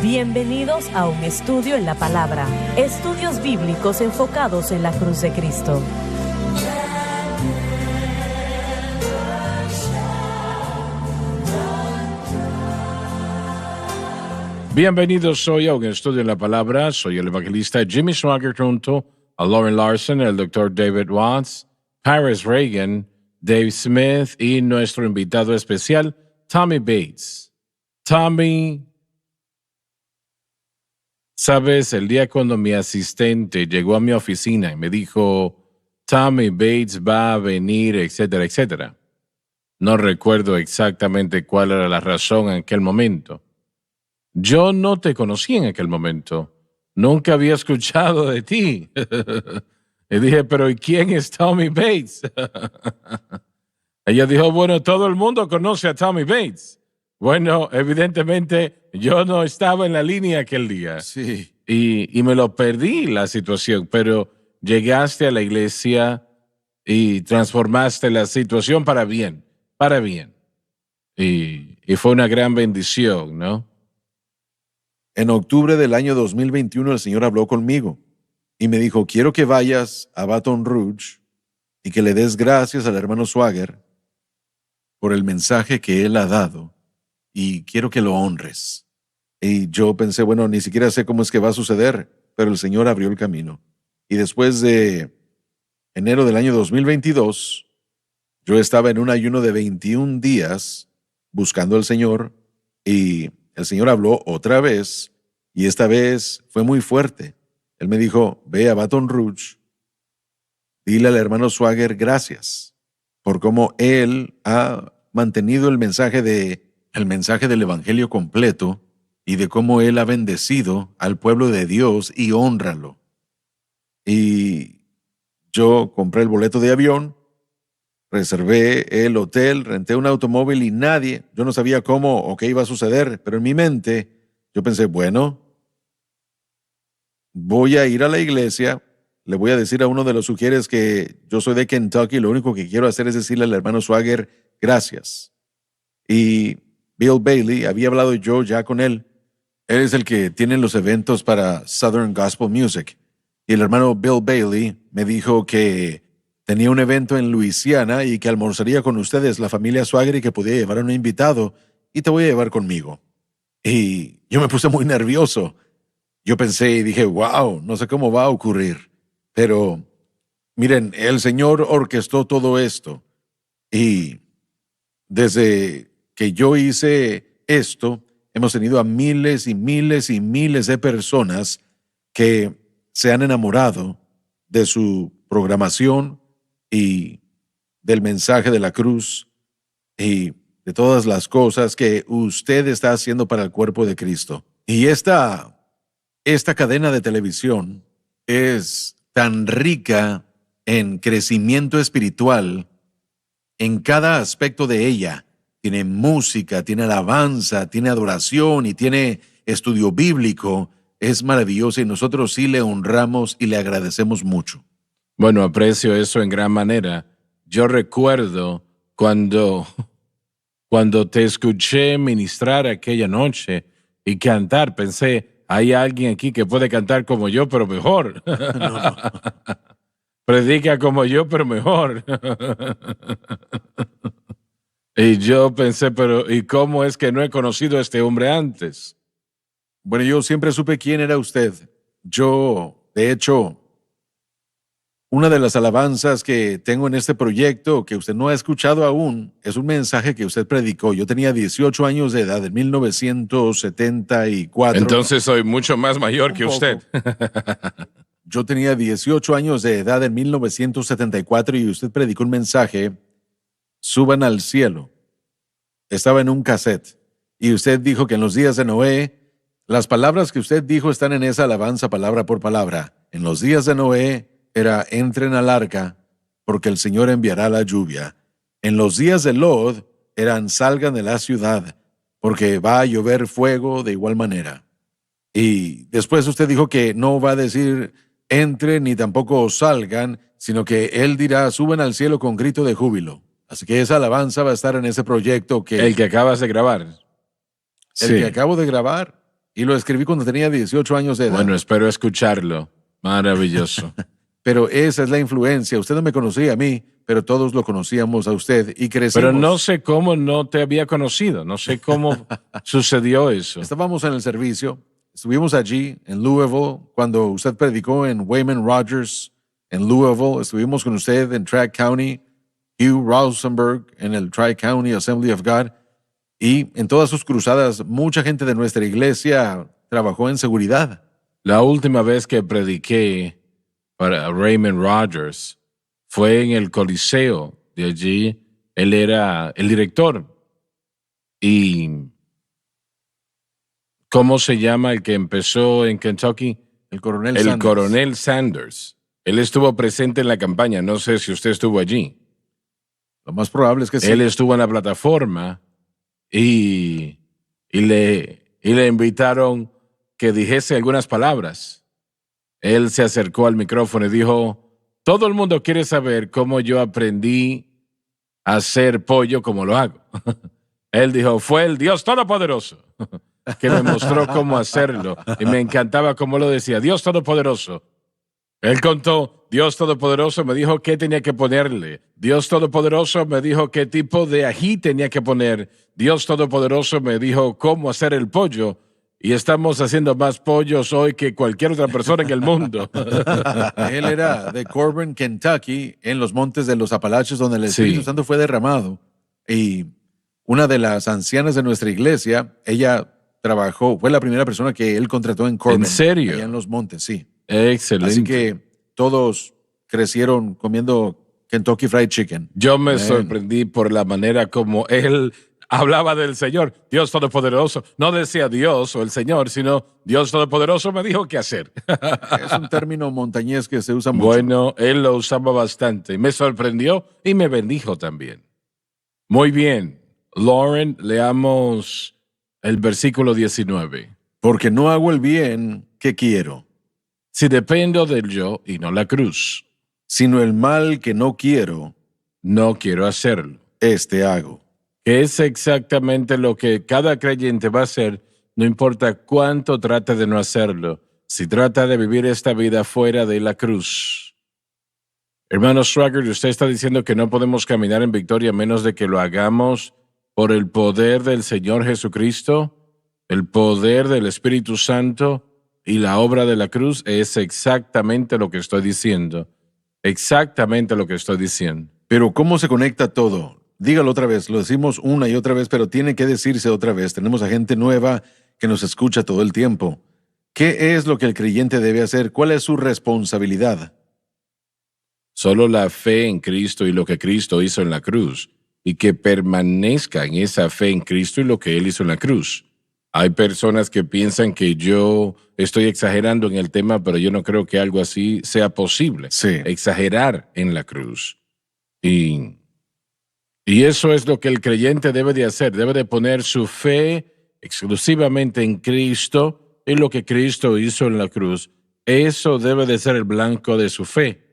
Bienvenidos a un estudio en la palabra. Estudios bíblicos enfocados en la cruz de Cristo. Bienvenidos hoy a un estudio en la palabra. Soy el evangelista Jimmy Swaggart junto a Lauren Larson, el Dr. David Watts, Paris Reagan, Dave Smith y nuestro invitado especial, Tommy Bates. Tommy, sabes, el día cuando mi asistente llegó a mi oficina y me dijo, Tommy Bates va a venir, etcétera, etcétera. No recuerdo exactamente cuál era la razón en aquel momento. Yo no te conocí en aquel momento. Nunca había escuchado de ti. Y dije, pero ¿y quién es Tommy Bates? Ella dijo, bueno, todo el mundo conoce a Tommy Bates. Bueno, evidentemente yo no estaba en la línea aquel día. Sí. Y me lo perdí la situación, pero llegaste a la iglesia y transformaste la situación para bien, para bien. Y fue una gran bendición, ¿no? En octubre del año 2021 el Señor habló conmigo y me dijo, quiero que vayas a Baton Rouge y que le des gracias al hermano Swaggart por el mensaje que él ha dado y quiero que lo honres. Y yo pensé, bueno, ni siquiera sé cómo es que va a suceder, pero el Señor abrió el camino. Y después de enero del año 2022, yo estaba en un ayuno de 21 días buscando al Señor y el Señor habló otra vez y esta vez fue muy fuerte. Él me dijo, ve a Baton Rouge, dile al hermano Swaggart gracias por cómo él ha mantenido el mensaje del evangelio completo y de cómo él ha bendecido al pueblo de Dios y hónralo. Y yo compré el boleto de avión, reservé el hotel, renté un automóvil y yo no sabía cómo o qué iba a suceder, pero en mi mente yo pensé, bueno, voy a ir a la iglesia, le voy a decir a uno de los sugieres que yo soy de Kentucky, lo único que quiero hacer es decirle al hermano Swaggart, gracias. Y Bill Bailey, había hablado yo ya con él, él es el que tiene los eventos para Southern Gospel Music, y el hermano Bill Bailey me dijo que tenía un evento en Luisiana y que almorzaría con ustedes, la familia Swaggart, y que podía llevar a un invitado, y te voy a llevar conmigo. Y yo me puse muy nervioso. Yo pensé y dije, wow, no sé cómo va a ocurrir. Pero, miren, el Señor orquestó todo esto. Y desde que yo hice esto, hemos tenido a miles y miles y miles de personas que se han enamorado de su programación y del mensaje de la cruz y de todas las cosas que usted está haciendo para el cuerpo de Cristo. Y esta cadena de televisión es tan rica en crecimiento espiritual en cada aspecto de ella. Tiene música, tiene alabanza, tiene adoración y tiene estudio bíblico. Es maravillosa y nosotros sí le honramos y le agradecemos mucho. Bueno, aprecio eso en gran manera. Yo recuerdo cuando te escuché ministrar aquella noche y cantar, pensé, hay alguien aquí que puede cantar como yo, pero mejor. No. Predica como yo, pero mejor. Y yo pensé, pero ¿y cómo es que no he conocido a este hombre antes? Bueno, yo siempre supe quién era usted. Yo, de hecho, una de las alabanzas que tengo en este proyecto que usted no ha escuchado aún es un mensaje que usted predicó. Yo tenía 18 años de edad en 1974. Entonces soy mucho más mayor que usted. Yo tenía 18 años de edad en 1974 y usted predicó un mensaje, suban al cielo. Estaba en un cassette y usted dijo que en los días de Noé, las palabras que usted dijo están en esa alabanza palabra por palabra. En los días de Noé era entren al arca porque el Señor enviará la lluvia. En los días de Lot eran salgan de la ciudad porque va a llover fuego de igual manera. Y después usted dijo que no va a decir entren ni tampoco salgan, sino que él dirá suben al cielo con grito de júbilo. Así que esa alabanza va a estar en ese proyecto El que acabas de grabar. el que acabo de grabar. y lo escribí cuando tenía 18 años de edad. Bueno, espero escucharlo. Maravilloso. Pero esa es la influencia. Usted no me conocía a mí, pero todos lo conocíamos a usted y crecimos. Pero no sé cómo no te había conocido. No sé cómo sucedió eso. Estábamos en el servicio. Estuvimos allí en Louisville cuando usted predicó en Wayman Rogers en Louisville. Estuvimos con usted en Track County, Hugh Rosenberg en el Tri-County Assembly of God. Y en todas sus cruzadas, mucha gente de nuestra iglesia trabajó en seguridad. La última vez que prediqué para Raymond Rogers fue en el Coliseo de allí. Él era el director. Y ¿cómo se llama el que empezó en Kentucky? El coronel El Sanders. coronel Sanders. Él estuvo presente en la campaña. No sé si usted estuvo allí. Lo más probable es que sí. Él estuvo en la plataforma y le invitaron que dijese algunas palabras. Él se acercó al micrófono y dijo: todo el mundo quiere saber cómo yo aprendí a hacer pollo como lo hago. Él dijo: fue el Dios Todopoderoso que me mostró cómo hacerlo. Y me encantaba cómo lo decía: Dios Todopoderoso. Él contó: Dios Todopoderoso me dijo qué tenía que ponerle. Dios Todopoderoso me dijo qué tipo de ají tenía que poner. Dios Todopoderoso me dijo cómo hacer el pollo. Y estamos haciendo más pollos hoy que cualquier otra persona en el mundo. Él era de Corbin, Kentucky, en los montes de los Apalaches, donde el Espíritu Sí. Santo fue derramado. Y una de las ancianas de nuestra iglesia, ella trabajó, fue la primera persona que él contrató en Corbin. ¿En serio? Allá en los montes, sí. Excelente. Así que todos crecieron comiendo Kentucky Fried Chicken. Yo me Amén. sorprendí por la manera como él hablaba del Señor, Dios Todopoderoso. No decía Dios o el Señor, sino Dios Todopoderoso me dijo qué hacer. Es un término montañés que se usa mucho. Bueno, él lo usaba bastante. Me sorprendió y me bendijo también. Muy bien. Lauren, leamos el versículo 19. Porque no hago el bien que quiero, Si dependo del yo y no la cruz, sino el mal que no quiero, no quiero hacerlo. este hago. Que es exactamente lo que cada creyente va a hacer, no importa cuánto trate de no hacerlo, si trata de vivir esta vida fuera de la cruz. Hermano Swagger, usted está diciendo que no podemos caminar en victoria a menos de que lo hagamos por el poder del Señor Jesucristo, el poder del Espíritu Santo y la obra de la cruz. Es exactamente lo que estoy diciendo. Exactamente lo que estoy diciendo. Pero ¿cómo se conecta todo? Dígalo otra vez, lo decimos una y otra vez, pero tiene que decirse otra vez. Tenemos a gente nueva que nos escucha todo el tiempo. ¿Qué es lo que el creyente debe hacer? ¿Cuál es su responsabilidad? Solo la fe en Cristo y lo que Cristo hizo en la cruz, y que permanezca en esa fe en Cristo y lo que Él hizo en la cruz. Hay personas que piensan que yo estoy exagerando en el tema, pero yo no creo que algo así sea posible. Sí. Exagerar en la cruz. Y eso es lo que el creyente debe de hacer. Debe de poner su fe exclusivamente en Cristo y lo que Cristo hizo en la cruz. Eso debe de ser el blanco de su fe.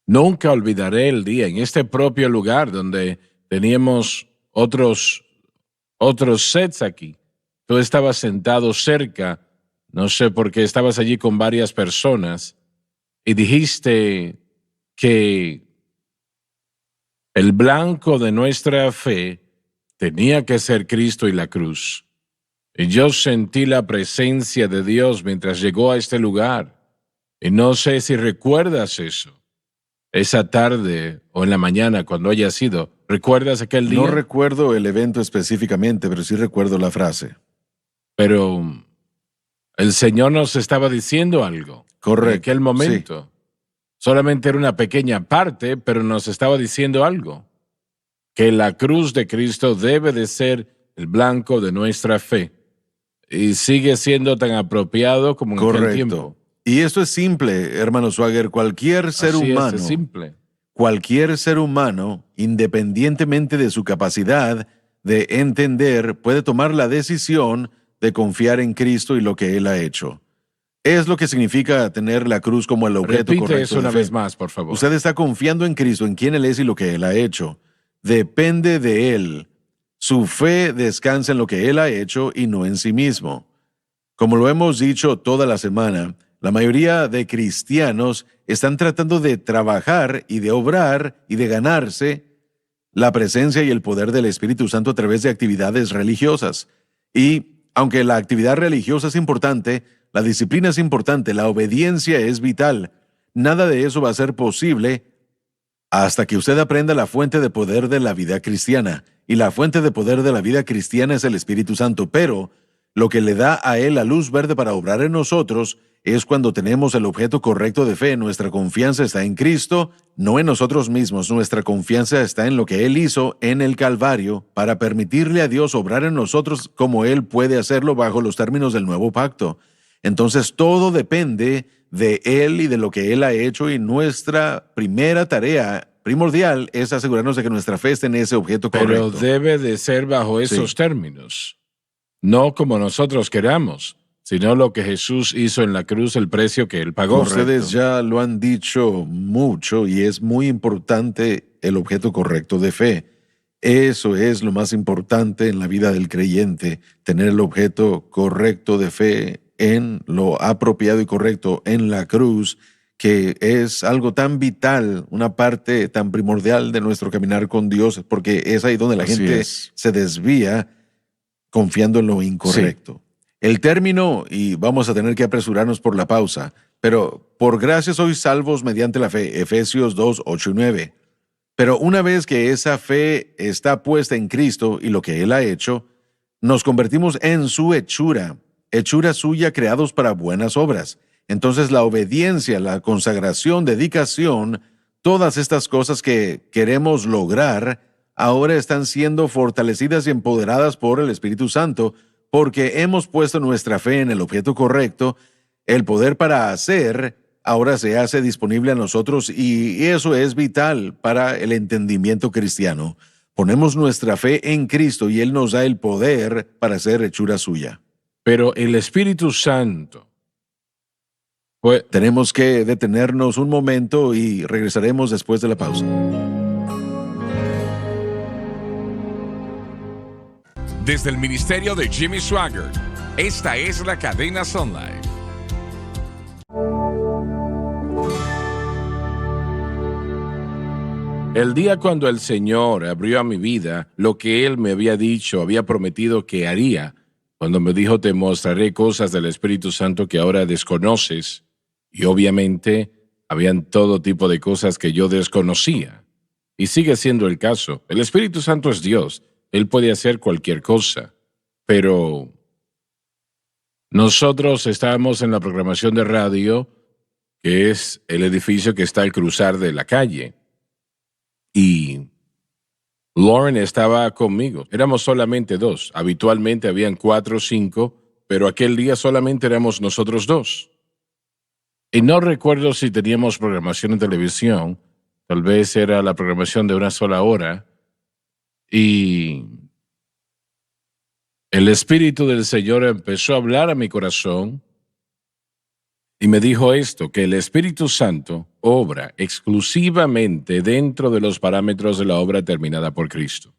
Nunca olvidaré el día en este propio lugar donde teníamos otros sets aquí. Tú estabas sentado cerca, no sé por qué, estabas allí con varias personas y dijiste que el blanco de nuestra fe tenía que ser Cristo y la cruz. Y yo sentí la presencia de Dios mientras llegó a este lugar. Y no sé si recuerdas eso. Esa tarde o en la mañana, cuando haya sido. ¿Recuerdas aquel día? No recuerdo el evento específicamente, pero sí recuerdo la frase. Pero el Señor nos estaba diciendo algo. Correcto, En aquel momento. Solamente era una pequeña parte, pero nos estaba diciendo algo. Que la cruz de Cristo debe de ser el blanco de nuestra fe. Y sigue siendo tan apropiado como en aquel Correcto. tiempo. Y esto es simple, hermano Swagger. Cualquier ser Así humano, es simple. cualquier ser humano, independientemente de su capacidad de entender, puede tomar la decisión de confiar en Cristo y lo que Él ha hecho. Es lo que significa tener la cruz como el objeto Repite correcto eso de una fe. vez más, por favor. Usted está confiando en Cristo, en quién Él es y lo que Él ha hecho. Depende de Él. Su fe descansa en lo que Él ha hecho y no en sí mismo. Como lo hemos dicho toda la semana, la mayoría de cristianos están tratando de trabajar y de obrar y de ganarse la presencia y el poder del Espíritu Santo a través de actividades religiosas. Y aunque la actividad religiosa es importante, la disciplina es importante, la obediencia es vital, nada de eso va a ser posible hasta que usted aprenda la fuente de poder de la vida cristiana. Y la fuente de poder de la vida cristiana es el Espíritu Santo, pero lo que le da a él la luz verde para obrar en nosotros es cuando tenemos el objeto correcto de fe. Nuestra confianza está en Cristo, no en nosotros mismos. Nuestra confianza está en lo que Él hizo en el Calvario para permitirle a Dios obrar en nosotros como Él puede hacerlo bajo los términos del nuevo pacto. Entonces todo depende de Él y de lo que Él ha hecho, y nuestra primera tarea primordial es asegurarnos de que nuestra fe esté en ese objeto correcto. Pero debe de ser bajo esos términos, no como nosotros queramos, sino lo que Jesús hizo en la cruz, el precio que Él pagó. Ustedes ya lo han dicho mucho, y es muy importante el objeto correcto de fe. Eso es lo más importante en la vida del creyente, tener el objeto correcto de fe en lo apropiado y correcto en la cruz, que es algo tan vital, una parte tan primordial de nuestro caminar con Dios, porque es ahí donde la gente se desvía confiando en lo incorrecto. El término, y vamos a tener que apresurarnos por la pausa, pero por gracia sois salvos mediante la fe, Efesios 2, 8 y 9. Pero una vez que esa fe está puesta en Cristo y lo que Él ha hecho, nos convertimos en su hechura suya, creados para buenas obras. Entonces la obediencia, la consagración, dedicación, todas estas cosas que queremos lograr, ahora están siendo fortalecidas y empoderadas por el Espíritu Santo, porque hemos puesto nuestra fe en el objeto correcto. El poder para hacer ahora se hace disponible a nosotros, y eso es vital para el entendimiento cristiano. Ponemos nuestra fe en Cristo y Él nos da el poder para ser hechura suya. Pero el Espíritu Santo, pues, tenemos que detenernos un momento y regresaremos después de la pausa. Desde el ministerio de Jimmy Swaggart, esta es la cadena Sun Life. el día cuando el Señor abrió a mi vida lo que Él me había dicho, había prometido que haría, cuando me dijo, te mostraré cosas del Espíritu Santo que ahora desconoces, y obviamente habían todo tipo de cosas que yo desconocía. Y sigue siendo el caso. El Espíritu Santo es Dios. Él puede hacer cualquier cosa. Pero nosotros estábamos en la programación de radio, que es el edificio que está al cruzar de la calle. Y Lauren estaba conmigo. Éramos solamente dos. Habitualmente habían 4 o 5, pero aquel día solamente éramos nosotros dos. Y no recuerdo si teníamos programación en televisión. Tal vez era la programación de 1 sola hora. Y el Espíritu del Señor empezó a hablar a mi corazón y me dijo esto, que el Espíritu Santo obra exclusivamente dentro de los parámetros de la obra terminada por Cristo.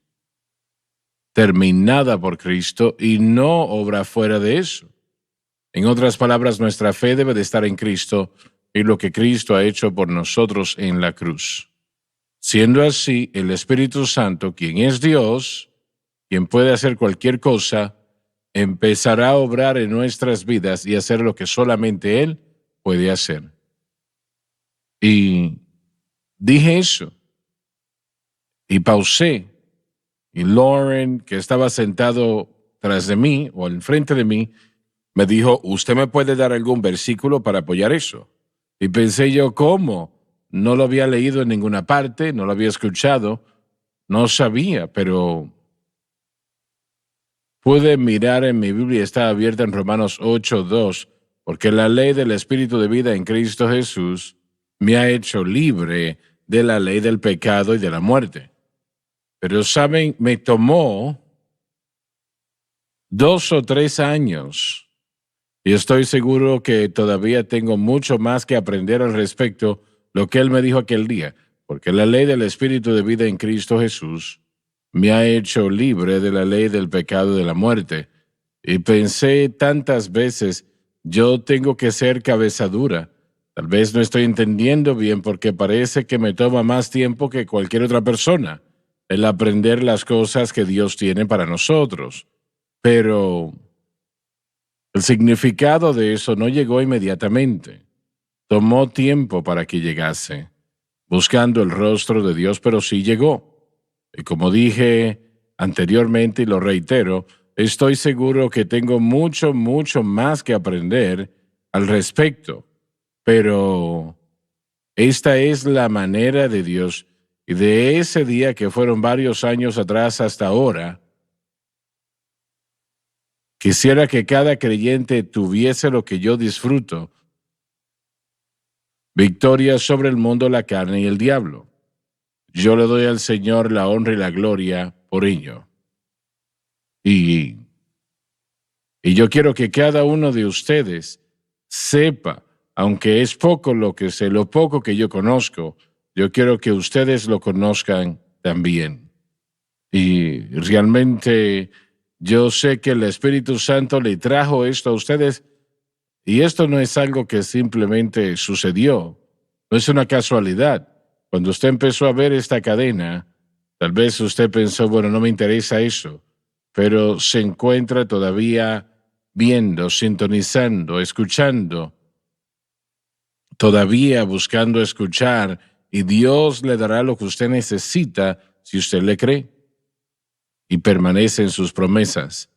Terminada por Cristo y no obra fuera de eso. En otras palabras, nuestra fe debe de estar en Cristo y lo que Cristo ha hecho por nosotros en la cruz. Siendo así, el Espíritu Santo, quien es Dios, quien puede hacer cualquier cosa, empezará a obrar en nuestras vidas y hacer lo que solamente Él puede hacer. Y dije eso. Y pausé. Y Lauren, que estaba sentado tras de mí o enfrente de mí, me dijo, ¿usted me puede dar algún versículo para apoyar eso? Y pensé yo, ¿cómo? No lo había leído en ninguna parte, no lo había escuchado, no sabía, pero pude mirar en mi Biblia, está abierta en Romanos 8:2, porque la ley del Espíritu de vida en Cristo Jesús me ha hecho libre de la ley del pecado y de la muerte. Pero, ¿saben? Me tomó 2 o 3 años y estoy seguro que todavía tengo mucho más que aprender al respecto lo que Él me dijo aquel día, porque la ley del Espíritu de vida en Cristo Jesús me ha hecho libre de la ley del pecado y de la muerte. Y pensé tantas veces, yo tengo que ser cabeza dura. Tal vez no estoy entendiendo bien porque parece que me toma más tiempo que cualquier otra persona el aprender las cosas que Dios tiene para nosotros. Pero el significado de eso no llegó inmediatamente. Tomó tiempo para que llegase, buscando el rostro de Dios, pero sí llegó. Y como dije anteriormente y lo reitero, estoy seguro que tengo mucho, mucho más que aprender al respecto. Pero esta es la manera de Dios. Y de ese día que fueron varios años atrás hasta ahora, quisiera que cada creyente tuviese lo que yo disfruto: victoria sobre el mundo, la carne y el diablo. Yo le doy al Señor la honra y la gloria por ello. Y yo quiero que cada uno de ustedes sepa, aunque es poco lo que sé, lo poco que yo conozco, yo quiero que ustedes lo conozcan también. Y realmente yo sé que el Espíritu Santo le trajo esto a ustedes, y esto no es algo que simplemente sucedió, no es una casualidad. Cuando usted empezó a ver esta cadena, tal vez usted pensó, bueno, no me interesa eso, pero se encuentra todavía viendo, sintonizando, escuchando, todavía buscando escuchar, y Dios le dará lo que usted necesita si usted le cree y permanece en sus promesas.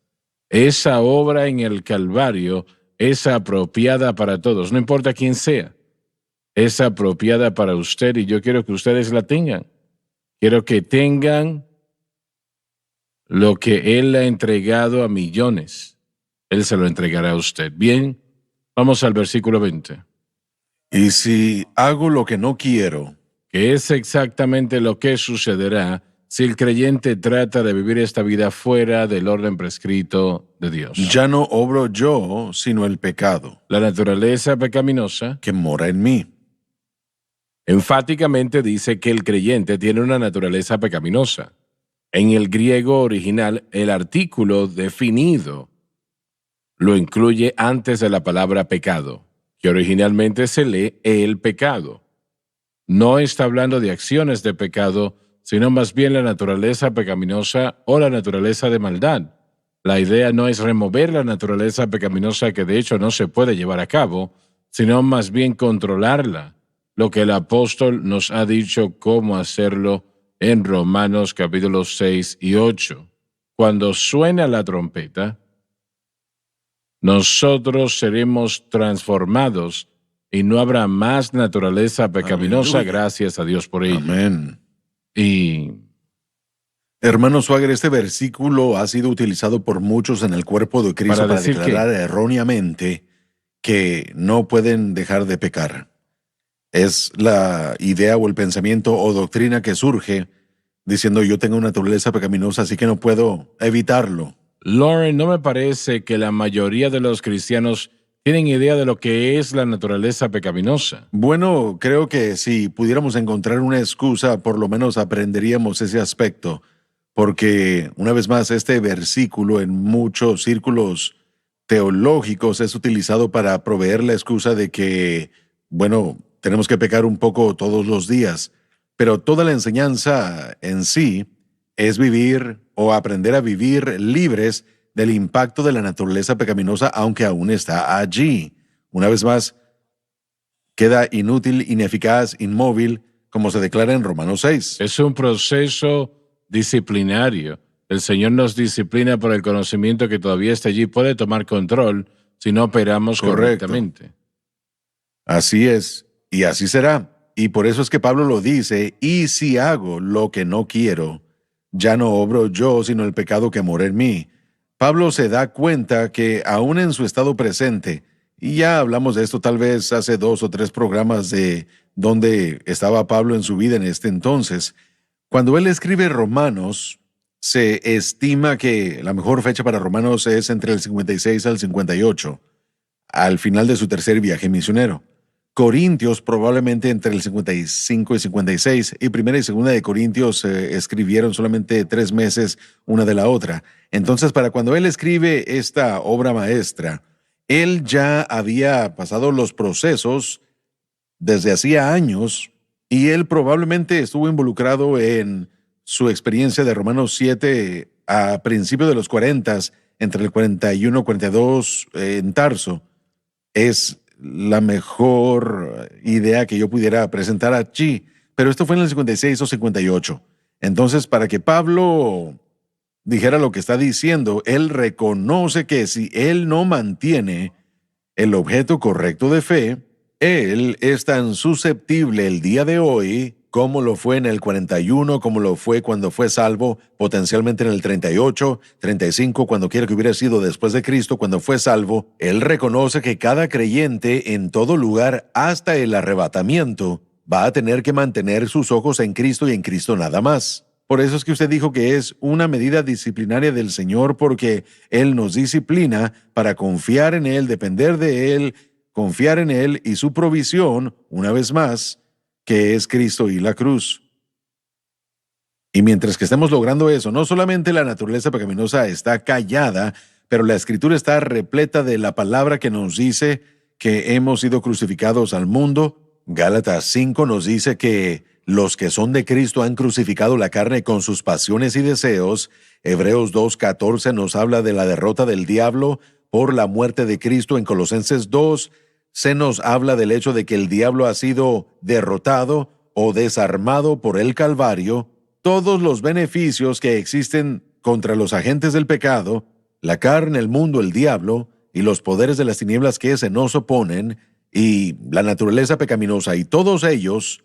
Esa obra en el Calvario es apropiada para todos, no importa quién sea. Es apropiada para usted y yo quiero que ustedes la tengan. Quiero que tengan lo que Él ha entregado a millones. Él se lo entregará a usted. Bien, vamos al versículo 20. Y si hago lo que no quiero, Que es exactamente lo que sucederá si el creyente trata de vivir esta vida fuera del orden prescrito de Dios. ya no obro yo, sino el pecado La naturaleza pecaminosa que mora en mí. enfáticamente dice que el creyente tiene una naturaleza pecaminosa. En el griego original, el artículo definido lo incluye antes de la palabra pecado, que originalmente se lee el pecado. No está hablando de acciones de pecado, sino más bien la naturaleza pecaminosa o la naturaleza de maldad. La idea no es remover la naturaleza pecaminosa, que de hecho no se puede llevar a cabo, sino más bien controlarla, lo que el apóstol nos ha dicho cómo hacerlo en Romanos capítulos 6 y 8. Cuando suena la trompeta, nosotros seremos transformados y no habrá más naturaleza pecaminosa. Aleluya. Gracias a Dios por ello. Amén. Y Hermano Swagger, este versículo ha sido utilizado por muchos en el cuerpo de Cristo Para para decir declarar erróneamente que no pueden dejar de pecar. Es la idea o el pensamiento o doctrina que surge diciendo yo tengo una naturaleza pecaminosa, así que no puedo evitarlo. Lauren, no me parece que la mayoría de los cristianos tienen idea de lo que es la naturaleza pecaminosa. Bueno, creo que si pudiéramos encontrar una excusa, por lo menos aprenderíamos ese aspecto, porque una vez más este versículo en muchos círculos teológicos es utilizado para proveer la excusa de que, bueno, tenemos que pecar un poco todos los días, pero toda la enseñanza en sí es vivir o aprender a vivir libres del impacto de la naturaleza pecaminosa, aunque aún está allí. Una vez más, queda inútil, ineficaz, inmóvil, como se declara en Romanos 6. Es un proceso disciplinario. El Señor nos disciplina por el conocimiento que todavía está allí. Puede tomar control si no operamos Correcto. correctamente. Así es, y así será. Y por eso es que Pablo lo dice, y si hago lo que no quiero, ya no obro yo, sino el pecado que mora en mí. Pablo se da cuenta que aún en su estado presente, y ya hablamos de esto tal vez hace 2 o 3 programas de dónde estaba Pablo en su vida en este entonces, cuando él escribe Romanos, se estima que la mejor fecha para Romanos es entre el 56 al 58, al final de su tercer viaje misionero. Corintios probablemente entre el 55 y 56, y Primera y Segunda de Corintios escribieron solamente 3 meses una de la otra. Entonces, para cuando él escribe esta obra maestra, él ya había pasado los procesos desde hacía años, y él probablemente estuvo involucrado en su experiencia de Romanos 7 a principios de los 40, entre el 41 y 42 en Tarso. Es la mejor idea que yo pudiera presentar allí, pero esto fue en el 56 o 58. Entonces, para que Pablo dijera lo que está diciendo, él reconoce que si él no mantiene el objeto correcto de fe, él es tan susceptible el día de hoy como lo fue en el 41, como lo fue cuando fue salvo, potencialmente en el 38, 35, cuando quiera que hubiera sido después de Cristo, cuando fue salvo. Él reconoce que cada creyente en todo lugar, hasta el arrebatamiento, va a tener que mantener sus ojos en Cristo y en Cristo nada más. Por eso es que usted dijo que es una medida disciplinaria del Señor, porque Él nos disciplina para confiar en Él, depender de Él, confiar en Él y su provisión, una vez más, que es Cristo y la cruz. Y mientras que estemos logrando eso, no solamente la naturaleza pecaminosa está callada, pero la Escritura está repleta de la palabra que nos dice que hemos sido crucificados al mundo. Gálatas 5 nos dice que los que son de Cristo han crucificado la carne con sus pasiones y deseos. Hebreos 2:14 nos habla de la derrota del diablo por la muerte de Cristo. En Colosenses 2 se nos habla del hecho de que el diablo ha sido derrotado o desarmado por el Calvario. Todos los beneficios que existen contra los agentes del pecado, la carne, el mundo, el diablo y los poderes de las tinieblas que se nos oponen, y la naturaleza pecaminosa, y todos ellos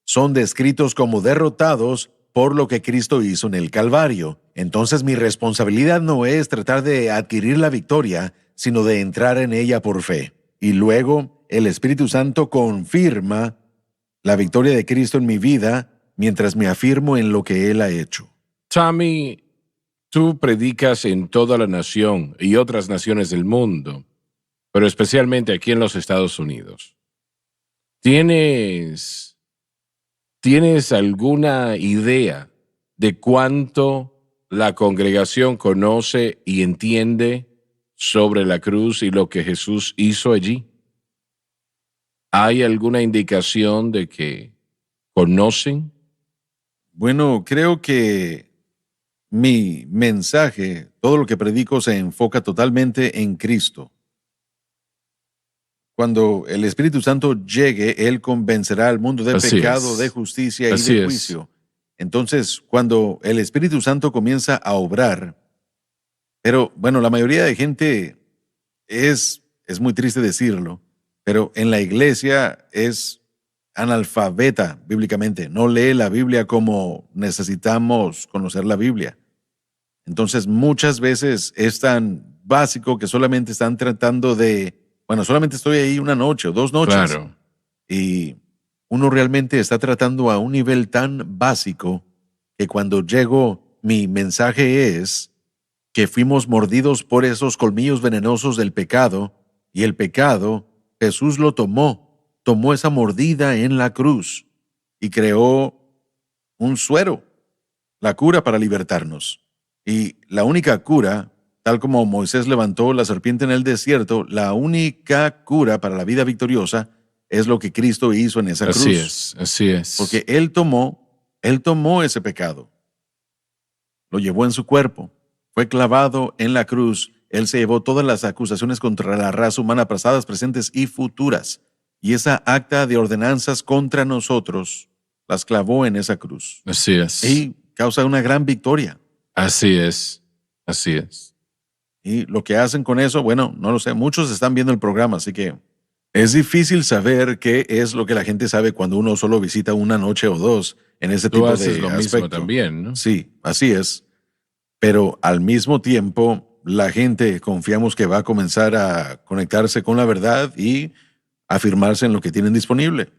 son descritos como derrotados por lo que Cristo hizo en el Calvario. Entonces mi responsabilidad no es tratar de adquirir la victoria, sino de entrar en ella por fe. Y luego el Espíritu Santo confirma la victoria de Cristo en mi vida mientras me afirmo en lo que Él ha hecho. Tommy, tú predicas en toda la nación y otras naciones del mundo, pero especialmente aquí en los Estados Unidos. ¿Tienes alguna idea de cuánto la congregación conoce y entiende sobre la cruz y lo que Jesús hizo allí? ¿Hay alguna indicación de que conocen? Bueno, creo que mi mensaje, todo lo que predico, se enfoca totalmente en Cristo. Cuando el Espíritu Santo llegue, Él convencerá al mundo de pecado, de justicia y de juicio. Entonces, cuando el Espíritu Santo comienza a obrar, pero bueno, la mayoría de gente es muy triste decirlo, pero en la iglesia es analfabeta bíblicamente, no lee la Biblia como necesitamos conocer la Biblia. Entonces, muchas veces es tan básico que solamente están tratando de, bueno, solamente estoy ahí una noche o 2 noches. Claro. Y uno realmente está tratando a un nivel tan básico que cuando llego, mi mensaje es que fuimos mordidos por esos colmillos venenosos del pecado, y el pecado, Jesús lo tomó esa mordida en la cruz y creó un suero, la cura para libertarnos. Y la única cura, tal como Moisés levantó la serpiente en el desierto, la única cura para la vida victoriosa es lo que Cristo hizo en esa cruz. Así es. Porque Él tomó ese pecado, lo llevó en su cuerpo, fue clavado en la cruz. Él se llevó todas las acusaciones contra la raza humana, pasadas, presentes y futuras. Y esa acta de ordenanzas contra nosotros las clavó en esa cruz. Así es. Y causa una gran victoria. Así es. Y lo que hacen con eso, bueno, no lo sé. Muchos están viendo el programa, así que es difícil saber qué es lo que la gente sabe cuando uno solo visita una noche o 2 en ese tipo de aspecto. Tú haces lo mismo también, ¿no? Sí, así es. Pero al mismo tiempo, la gente confiamos que va a comenzar a conectarse con la verdad y afirmarse en lo que tienen disponible.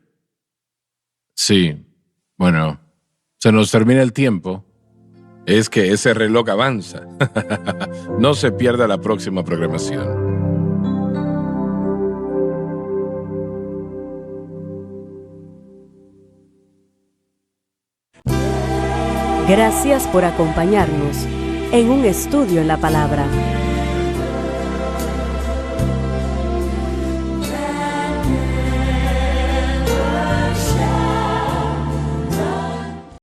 Sí. Bueno, se nos termina el tiempo. Es que ese reloj avanza. No se pierda la próxima programación. Gracias por acompañarnos en un estudio en la palabra.